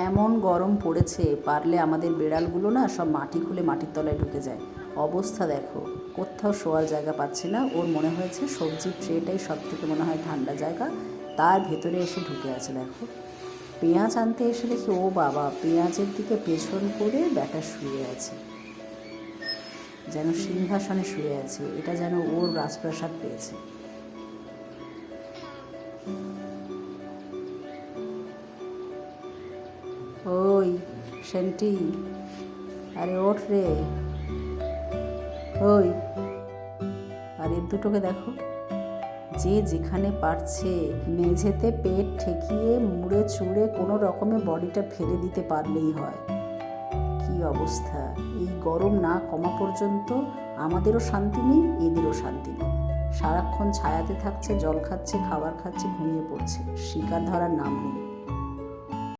এমন গরম পড়েছে, পারলে আমাদের বেড়ালগুলো না সব মাটি খুলে মাটির তলায় ঢুকে যায়। অবস্থা দেখো, কোথাও শোয়ার জায়গা পাচ্ছি না। ওর মনে হয়েছে সবজির ট্রেটাই সব থেকে মনে হয় ঠান্ডা জায়গা, তার ভেতরে এসে ঢুকে আছে। দেখো, পেঁয়াজ আনতে এসে দেখি ও বাবা, পেঁয়াজের দিকে পেছন করে ব্যাটা শুয়ে আছে, যেন সিংহাসনে শুয়ে আছে। এটা যেন ওর রাজপ্রাসাদ পেয়েছে। ওই সেন্টি, আরে ওঠ রে। ওই, আর এর দুটোকে দেখো, যে যেখানে পারছে মেঝেতে পেট ঠেকিয়ে মুড়ে চুড়ে কোনো রকমে বডিটা ফেলে দিতে পারলেই হয়। কি অবস্থা! এই গরম না কমা পর্যন্ত আমাদেরও শান্তি নেই, এদেরও শান্তি নেই। সারাক্ষণ ছায়াতে থাকছে, জল খাচ্ছে, খাবার খাচ্ছে, ঘুমিয়ে পড়ছে, শিকার ধরার নাম নেই।